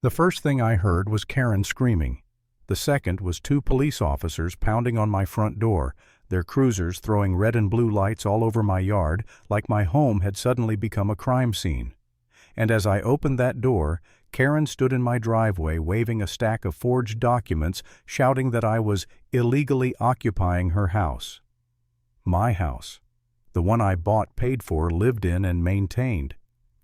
The first thing I heard was Karen screaming. The second was two police officers pounding on my front door, their cruisers throwing red and blue lights all over my yard like my home had suddenly become a crime scene. And as I opened that door, Karen stood in my driveway waving a stack of forged documents, shouting that I was illegally occupying her house. My house. The one I bought, paid for, lived in, and maintained.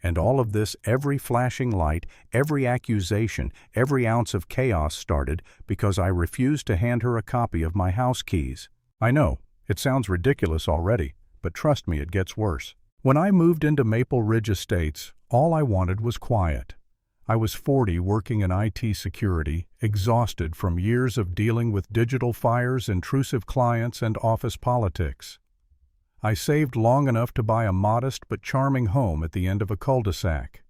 And all of this, every flashing light, every accusation, every ounce of chaos started because I refused to hand her a copy of my house keys. I know, it sounds ridiculous already, but trust me, it gets worse. When I moved into Maple Ridge Estates, all I wanted was quiet. I was 40, working in IT security, exhausted from years of dealing with digital fires, intrusive clients, and office politics. I saved long enough to buy a modest but charming home at the end of a cul-de-sac.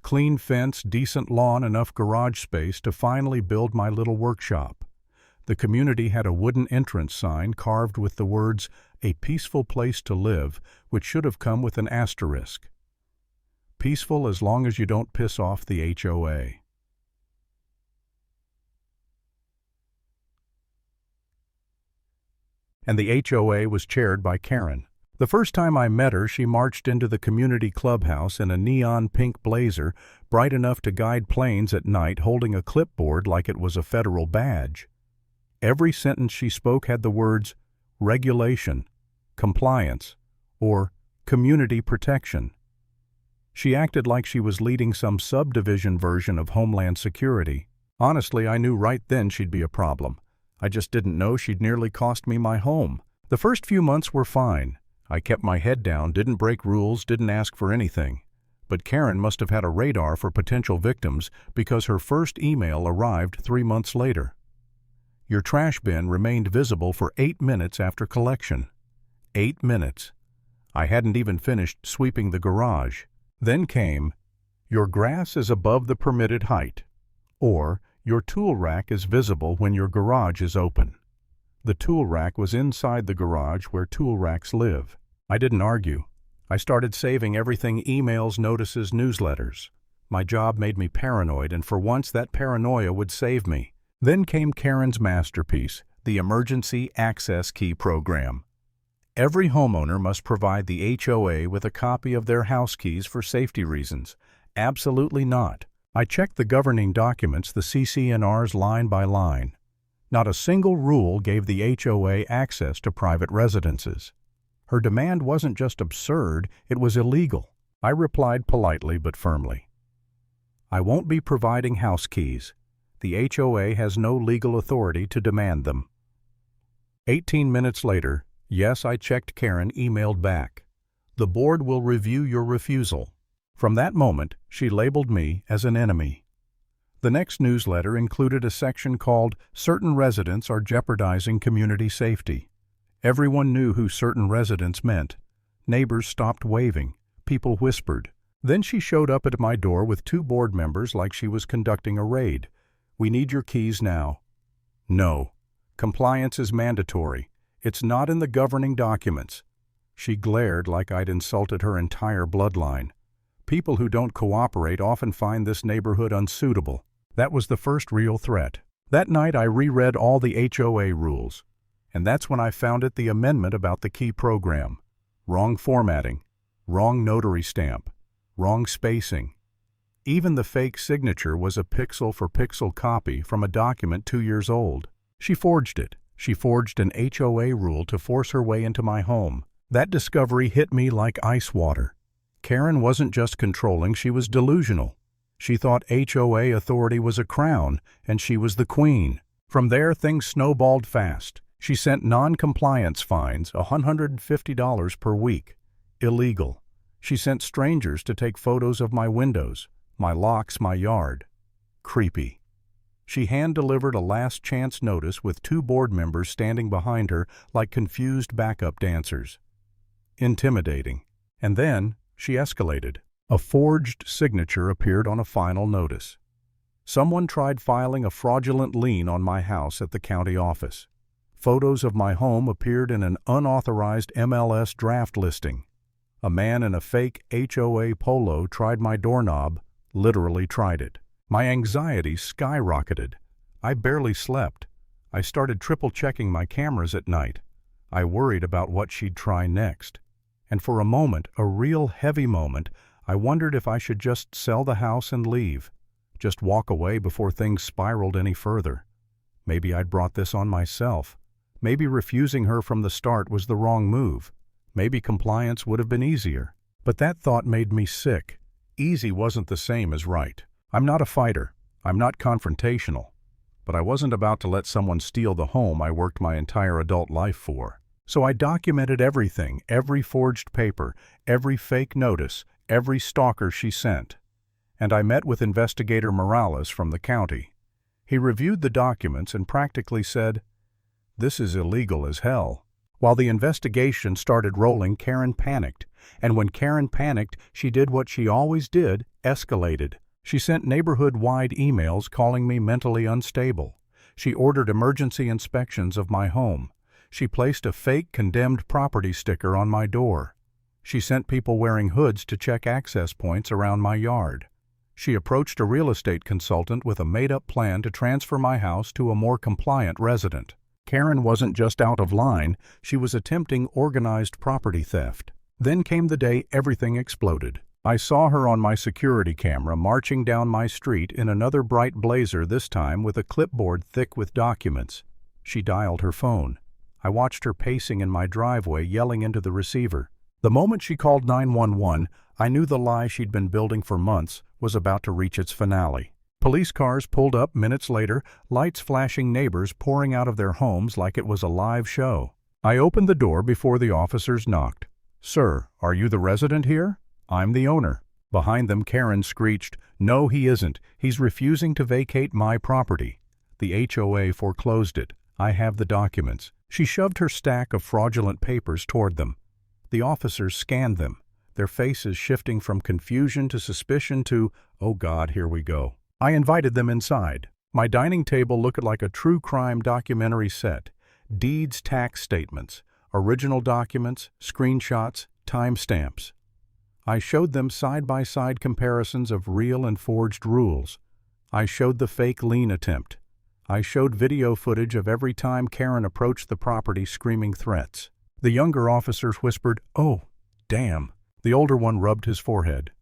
Clean fence, decent lawn, enough garage space to finally build my little workshop. The community had a wooden entrance sign carved with the words, "A peaceful place to live," which should have come with an asterisk. Peaceful as long as you don't piss off the HOA. And the HOA was chaired by Karen. The first time I met her, she marched into the community clubhouse in a neon pink blazer, bright enough to guide planes at night, holding a clipboard like it was a federal badge. Every sentence she spoke had the words regulation, compliance, or community protection. She acted like she was leading some subdivision version of Homeland Security. Honestly, I knew right then she'd be a problem. I just didn't know she'd nearly cost me my home. The first few months were fine. I kept my head down, didn't break rules, didn't ask for anything. But Karen must have had a radar for potential victims because her first email arrived 3 months later. Your trash bin remained visible for 8 minutes after collection. 8 minutes. I hadn't even finished sweeping the garage. Then came, your grass is above the permitted height, or your tool rack is visible when your garage is open. The tool rack was inside the garage where tool racks live. I didn't argue. I started saving everything: emails, notices, newsletters. My job made me paranoid, and for once that paranoia would save me. Then came Karen's masterpiece, the Emergency Access Key Program. Every homeowner must provide the HOA with a copy of their house keys for safety reasons. Absolutely not. I checked the governing documents, the CC&Rs, line by line. Not a single rule gave the HOA access to private residences. Her demand wasn't just absurd, it was illegal. I replied politely but firmly. I won't be providing house keys. The HOA has no legal authority to demand them. 18 minutes later, yes, I checked, Karen emailed back. The board will review your refusal. From that moment, she labeled me as an enemy. The next newsletter included a section called "Certain Residents Are Jeopardizing Community Safety." Everyone knew who certain residents meant. Neighbors stopped waving. People whispered. Then she showed up at my door with 2 board members like she was conducting a raid. "We need your keys now." No. Compliance is mandatory. It's not in the governing documents. She glared like I'd insulted her entire bloodline. People who don't cooperate often find this neighborhood unsuitable. That was the first real threat. That night I reread all the HOA rules. And that's when I found it, the amendment about the key program. Wrong formatting. Wrong notary stamp. Wrong spacing. Even the fake signature was a pixel-for-pixel copy from a document 2 years old. She forged it. She forged an HOA rule to force her way into my home. That discovery hit me like ice water. Karen wasn't just controlling, she was delusional. She thought HOA authority was a crown, and she was the queen. From there, things snowballed fast. She sent non-compliance fines, $150 per week. Illegal. She sent strangers to take photos of my windows, my locks, my yard. Creepy. She hand-delivered a last-chance notice with 2 board members standing behind her like confused backup dancers. Intimidating. And then she escalated. A forged signature appeared on a final notice. Someone tried filing a fraudulent lien on my house at the county office. Photos of my home appeared in an unauthorized MLS draft listing. A man in a fake HOA polo tried my doorknob, literally tried it. My anxiety skyrocketed. I barely slept. I started triple-checking my cameras at night. I worried about what she'd try next. And for a moment, a real heavy moment, I wondered if I should just sell the house and leave. Just walk away before things spiraled any further. Maybe I'd brought this on myself. Maybe refusing her from the start was the wrong move. Maybe compliance would have been easier. But that thought made me sick. Easy wasn't the same as right. I'm not a fighter. I'm not confrontational. But I wasn't about to let someone steal the home I worked my entire adult life for. So I documented everything, every forged paper, every fake notice, every stalker she sent. And I met with Investigator Morales from the county. He reviewed the documents and practically said, "This is illegal as hell." While the investigation started rolling, Karen panicked. And when Karen panicked, she did what she always did, escalated. She sent neighborhood-wide emails calling me mentally unstable. She ordered emergency inspections of my home. She placed a fake condemned property sticker on my door. She sent people wearing hoods to check access points around my yard. She approached a real estate consultant with a made-up plan to transfer my house to a more compliant resident. Karen wasn't just out of line, she was attempting organized property theft. Then came the day everything exploded. I saw her on my security camera marching down my street in another bright blazer, this time with a clipboard thick with documents. She dialed her phone. I watched her pacing in my driveway, yelling into the receiver. The moment she called 911, I knew the lie she'd been building for months was about to reach its finale. Police cars pulled up minutes later, lights flashing, neighbors pouring out of their homes like it was a live show. I opened the door before the officers knocked. "Sir, are you the resident here?" "I'm the owner." Behind them, Karen screeched, "No, he isn't. He's refusing to vacate my property. The HOA foreclosed it. I have the documents." She shoved her stack of fraudulent papers toward them. The officers scanned them, their faces shifting from confusion to suspicion to, "Oh God, here we go." I invited them inside. My dining table looked like a true crime documentary set. Deeds, tax statements, original documents, screenshots, timestamps. I showed them side-by-side comparisons of real and forged rules. I showed the fake lien attempt. I showed video footage of every time Karen approached the property screaming threats. The younger officers whispered, "Oh, damn." The older one rubbed his forehead.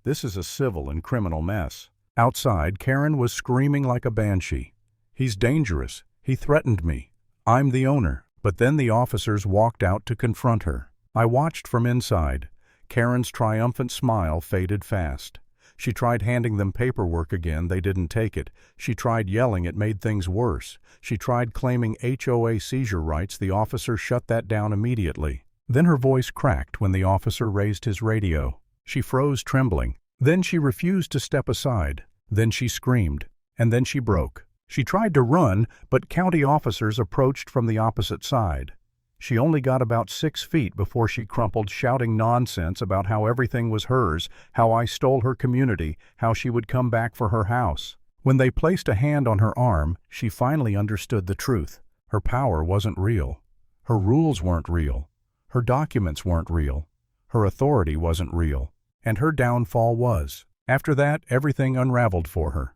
"This is a civil and criminal mess." Outside, Karen was screaming like a banshee. "He's dangerous. He threatened me. I'm the owner." But then the officers walked out to confront her. I watched from inside. Karen's triumphant smile faded fast. She tried handing them paperwork again, they didn't take it. She tried yelling, it made things worse. She tried claiming HOA seizure rights, the officer shut that down immediately. Then her voice cracked when the officer raised his radio. She froze, trembling. Then she refused to step aside. Then she screamed. And then she broke. She tried to run, but county officers approached from the opposite side. She only got about 6 feet before she crumpled, shouting nonsense about how everything was hers, how I stole her community, how she would come back for her house. When they placed a hand on her arm, she finally understood the truth. Her power wasn't real. Her rules weren't real. Her documents weren't real. Her authority wasn't real. And her downfall was. After that, everything unraveled for her.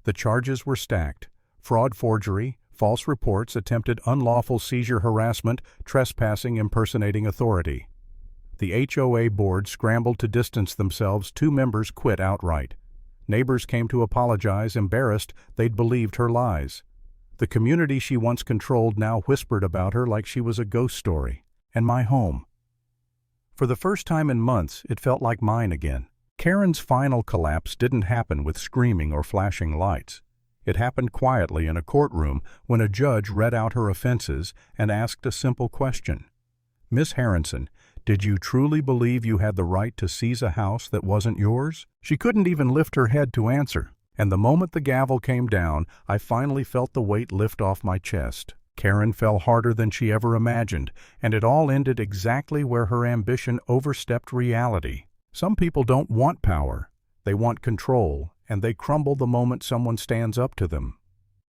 The charges were stacked. Fraud, forgery, false reports, attempted unlawful seizure, harassment, trespassing, impersonating authority. The HOA board scrambled to distance themselves. 2 members quit outright. Neighbors came to apologize, embarrassed they'd believed her lies. The community she once controlled now whispered about her like she was a ghost story. And my home. For the first time in months, it felt like mine again. Karen's final collapse didn't happen with screaming or flashing lights. It happened quietly in a courtroom when a judge read out her offenses and asked a simple question. "Miss Harrison, did you truly believe you had the right to seize a house that wasn't yours?" She couldn't even lift her head to answer. And the moment the gavel came down, I finally felt the weight lift off my chest. Karen fell harder than she ever imagined, and it all ended exactly where her ambition overstepped reality. Some people don't want power. They want control, and they crumble the moment someone stands up to them.